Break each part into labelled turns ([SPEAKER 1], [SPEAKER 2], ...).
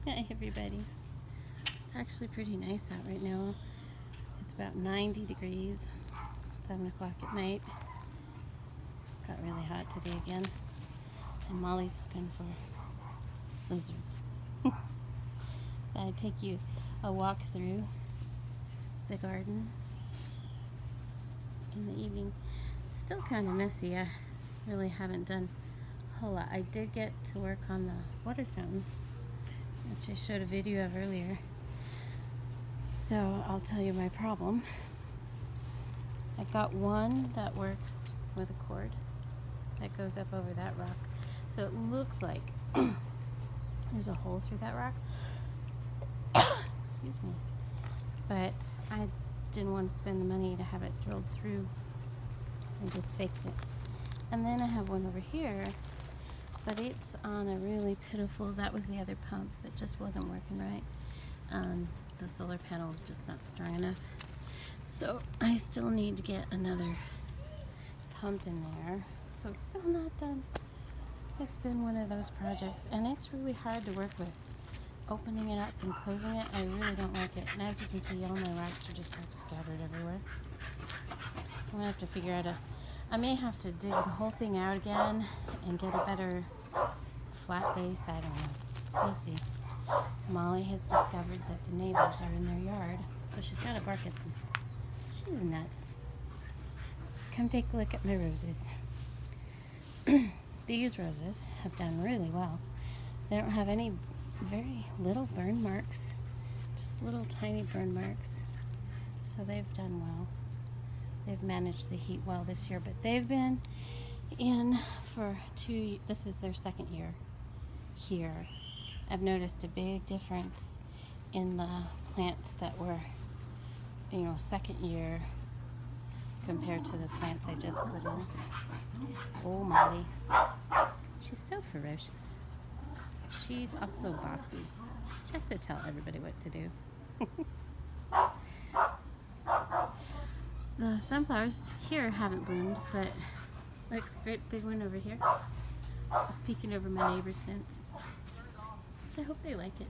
[SPEAKER 1] Hi everybody. It's actually pretty nice out right now. It's about 90 degrees, 7 o'clock at night. Got really hot today again. And Molly's looking for lizards. I'd take you a walk through the garden in the evening. Still kind of messy. I really haven't done a whole lot. I did get to work on the water fountain, which I showed a video of earlier. So I'll tell you my problem. I've got one that works with a cord that goes up over that rock. So it looks like there's a hole through that rock. Excuse me. But I didn't want to spend the money to have it drilled through. I just faked it. And then I have one over here, but it's on a really pitiful, that was the other pump that just wasn't working right. The solar panel is just not strong enough. So I still need to get another pump in there. So it's still not done. It's been one of those projects, and it's really hard to work with. Opening it up and closing it, I really don't like it. And as you can see, all my rocks are just like scattered everywhere. I'm gonna have to figure out I may have to dig the whole thing out again and get a better flat base. I don't know. We'll see. Molly has discovered that the neighbors are in their yard, so she's got to bark at them. She's nuts. Come take a look at my roses. These roses have done really well. They don't have any very little burn marks, just little tiny burn marks. So they've done well. They've managed the heat well this year, but they've been in for this is their second year here. I've noticed a big difference in the plants that were, second year compared to the plants I just put in. Oh, Molly. She's so ferocious. She's also bossy. She has to tell everybody what to do. The sunflowers here haven't bloomed, but look, the great big one over here. It's peeking over my neighbor's fence. Which I hope they like it.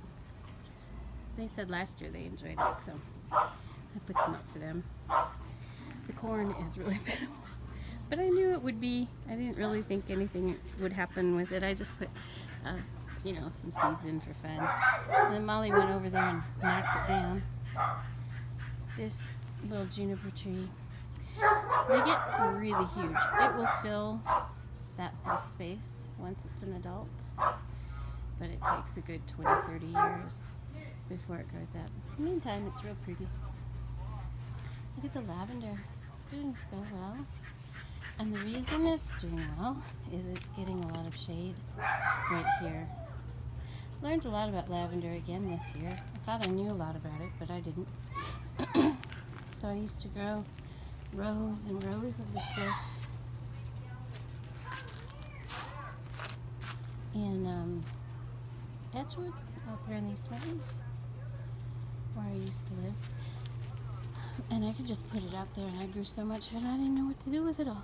[SPEAKER 1] They said last year they enjoyed it, so I put them up for them. The corn is really pitiful, but I knew it would be. I didn't really think anything would happen with it. I just put, some seeds in for fun. And then Molly went over there and knocked it down. This little juniper tree, they get really huge. It will fill that whole space once it's an adult, but it takes a good 20-30 years before it grows up. In the meantime, it's real pretty. Look at the lavender. It's doing so well. And the reason it's doing well is it's getting a lot of shade right here. Learned a lot about lavender again this year. I thought I knew a lot about it, but I didn't. So I used to grow rows and rows of the stuff in Edgewood, out there in these mountains, where I used to live. And I could just put it out there, and I grew so much of it, I didn't know what to do with it all.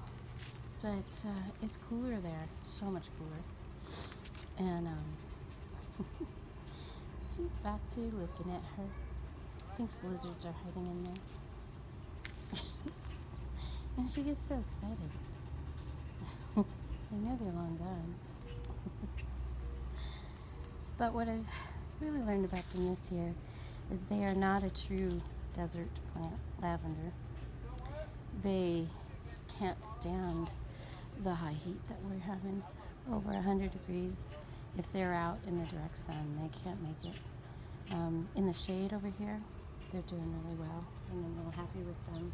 [SPEAKER 1] But it's cooler there, so much cooler. And she's back to looking at her. Thinks lizards are hiding in there. And she gets so excited. I know they're long gone. But what I've really learned about them this year is they are not a true desert plant, lavender. They can't stand the high heat that we're having, over 100 degrees. If they're out in the direct sun, they can't make it. In the shade over here, they're doing really well, and I'm real happy with them.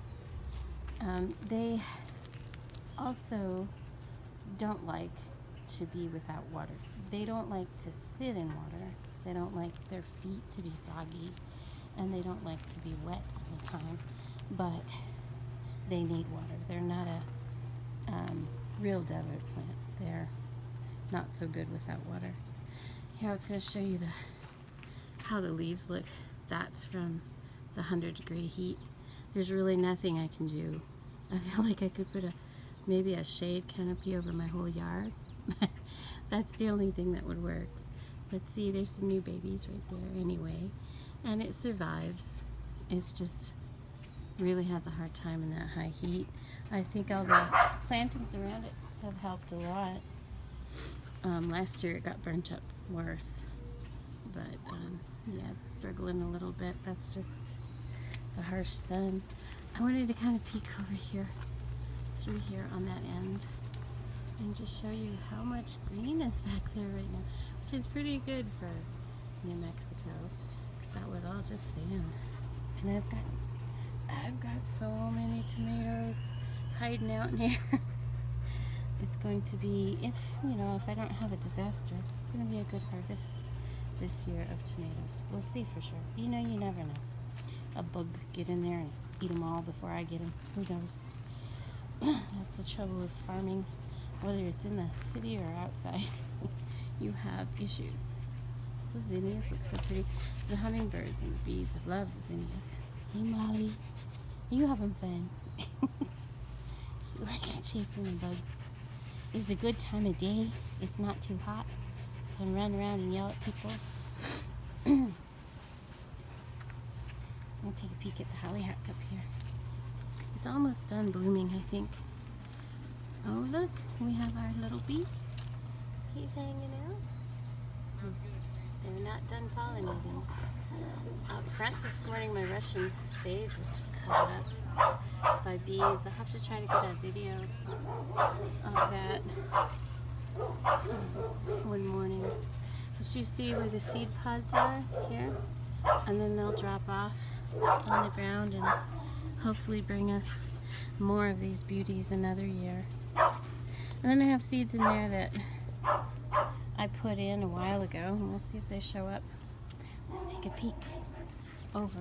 [SPEAKER 1] They also don't like to be without water. They don't like to sit in water. They don't like their feet to be soggy, and they don't like to be wet all the time, but they need water. They're not a real desert plant. They're not so good without water. Here, I was going to show you how the leaves look. That's from the 100-degree heat. There's really nothing I can do. I feel like I could put maybe a shade canopy over my whole yard. That's the only thing that would work. But see, there's some new babies right there anyway. And it survives. It's just really has a hard time in that high heat. I think all the plantings around it have helped a lot. Last year it got burnt up worse. But yeah, it's struggling a little bit. That's just the harsh sun. I wanted to kind of peek over here, through here on that end, and just show you how much green is back there right now, which is pretty good for New Mexico, because that was all just sand. And I've got so many tomatoes hiding out in here. It's going to be, if I don't have a disaster, it's going to be a good harvest this year of tomatoes. We'll see for sure. You never know. A bug get in there and eat them all before I get them. Who knows? That's the trouble with farming, whether it's in the city or outside. You have issues. Those zinnias look so pretty. The hummingbirds and the bees love the zinnias. Hey Molly, you having fun? She likes chasing the bugs. It's a good time of day. It's not too hot. You can run around and yell at people. I'm going to take a peek at the hollyhock up here. It's almost done blooming, I think. Oh, look, we have our little bee. He's hanging out. They're not done pollinating. Out front this morning, my Russian sage was just covered up by bees. I'll have to try to get a video of that one morning. But you see where the seed pods are here? And then they'll drop off on the ground and hopefully bring us more of these beauties another year. And then I have seeds in there that I put in a while ago, and we'll see if they show up. Let's take a peek over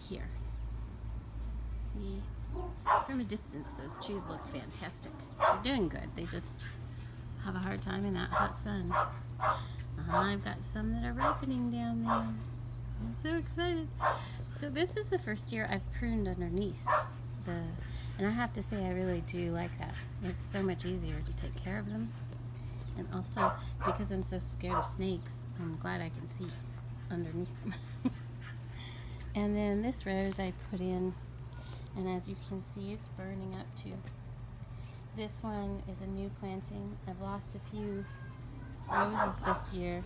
[SPEAKER 1] here. See, from a distance, those trees look fantastic. They're doing good. They just have a hard time in that hot sun. I've got some that are ripening down there. I'm so excited. So this is the first year I've pruned underneath and I have to say I really do like that. It's so much easier to take care of them. And also, because I'm so scared of snakes, I'm glad I can see underneath them. And then this rose I put in, and as you can see, it's burning up too. This one is a new planting. I've lost a few roses this year,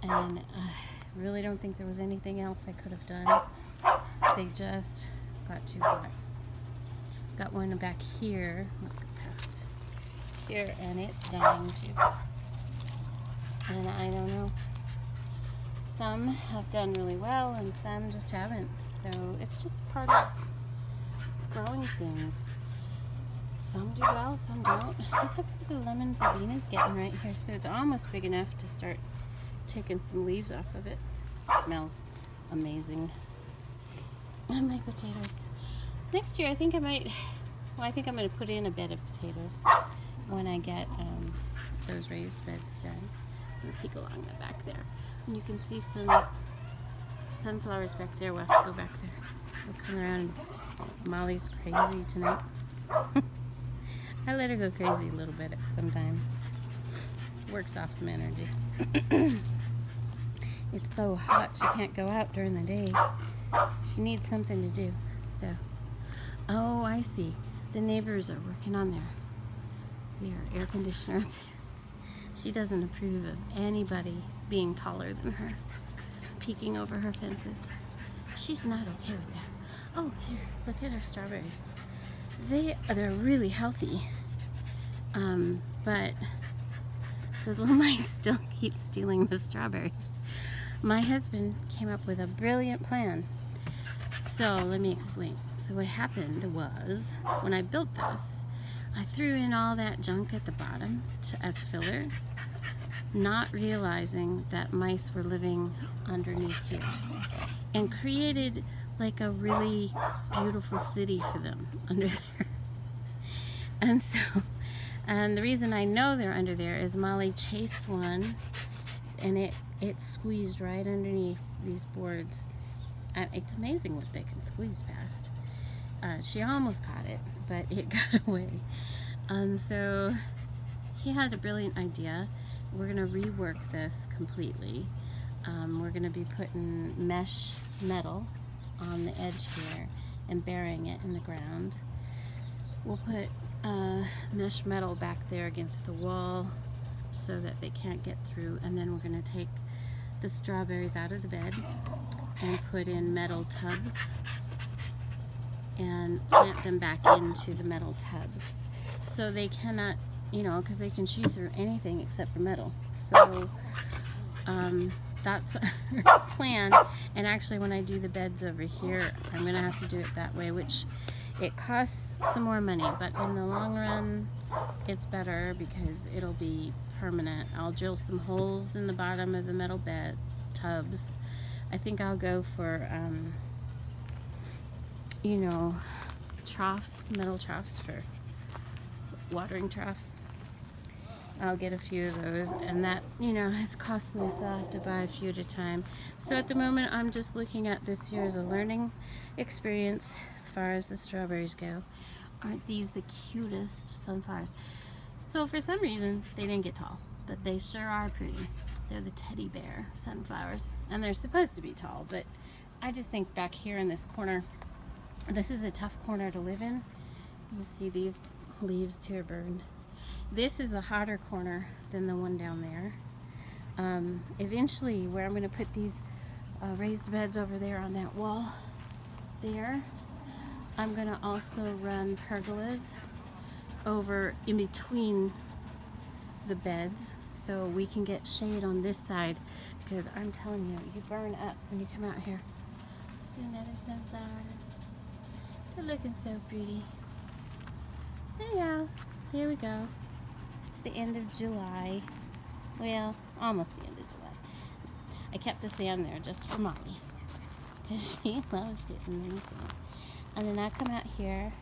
[SPEAKER 1] and I really don't think there was anything else I could have done. They just got too hot. Got one back here. Let's go past here, and it's dying too. And I don't know. Some have done really well, and some just haven't. So it's just part of growing things. Some do well, some don't. Look how big the lemon verbena is getting right here. So it's almost big enough to start taking some leaves off of it. It smells amazing. And my potatoes. Next year, I think I'm going to put in a bed of potatoes when I get those raised beds done. And peek along the back there. And you can see some sunflowers back there. We'll have to go back there. We'll come around. Molly's crazy tonight. I let her go crazy a little bit sometimes. Works off some energy. It's so hot she can't go out during the day. She needs something to do. So, oh, I see. The neighbors are working on their air conditioner up there. She doesn't approve of anybody being taller than her, peeking over her fences. She's not okay with that. Oh, here, look at our strawberries. They're really healthy, but those little mice still keep stealing the strawberries. My husband came up with a brilliant plan. So let me explain. So what happened was, when I built this, I threw in all that junk at the bottom as filler, not realizing that mice were living underneath here, and created like a really beautiful city for them under there. And the reason I know they're under there is Molly chased one, and it squeezed right underneath these boards. It's amazing what they can squeeze past. She almost caught it, but it got away. And so he had a brilliant idea. we're gonna rework this completely. We're gonna be putting mesh metal on the edge here and burying it in the ground. We'll put mesh metal back there against the wall so that they can't get through, and then we're gonna take the strawberries out of the bed and put in metal tubs and plant them back into the metal tubs so they cannot, you know, because they can chew through anything except for metal. So that's our plan. And actually, when I do the beds over here, I'm gonna have to do it that way, which it costs some more money, but in the long run it's better because it'll be permanent. I'll drill some holes in the bottom of the metal bed tubs. I think I'll go for you know, troughs, metal troughs for watering troughs. I'll get a few of those, and that, you know, is costly, so I'll have to buy a few at a time. So at the moment I'm just looking at this year as a learning experience as far as the strawberries go. Aren't these the cutest sunflowers? So for some reason they didn't get tall, but they sure are pretty. They're the teddy bear sunflowers, and they're supposed to be tall, but I just think back here in this corner, this is a tough corner to live in. You see these leaves too are burned. This is a hotter corner than the one down there. Eventually, where I'm going to put these raised beds over there on that wall there, I'm going to also run pergolas over in between the beds so we can get shade on this side, because I'm telling you, you burn up when you come out here. There's another sunflower. They're looking so pretty. Anyhow, here we go. It's the end of July. Well, almost the end of July. I kept the sand there just for Molly, because she loves sitting in the sand. And then I come out here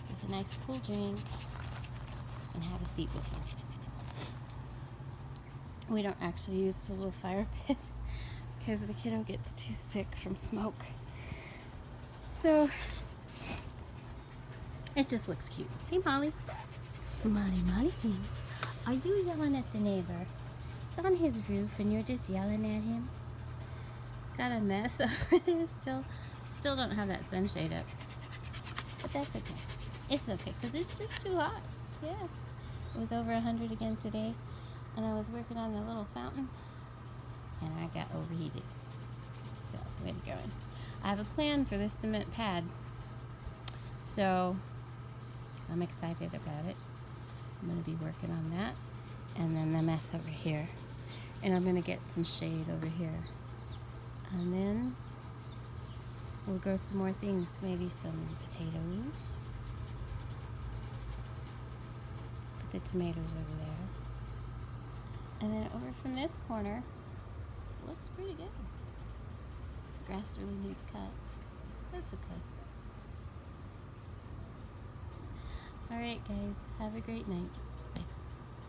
[SPEAKER 1] with a nice cool drink and have a seat with her. We don't actually use the little fire pit because the kiddo gets too sick from smoke. So it just looks cute. Hey, Molly. Molly, are you yelling at the neighbor? It's on his roof and you're just yelling at him? Got a mess over there still. Still don't have that sunshade up. But that's okay. It's okay because it's just too hot. Yeah. It was over 100 again today. And I was working on the little fountain and I got overheated. So, way to go. I have a plan for this cement pad. So, I'm excited about it. I'm going to be working on that. And then the mess over here. And I'm going to get some shade over here. And then we'll grow some more things. Maybe some potatoes. Put the tomatoes over there. And then over from this corner, looks pretty good. Grass really needs cut. That's okay. Alright guys, have a great night.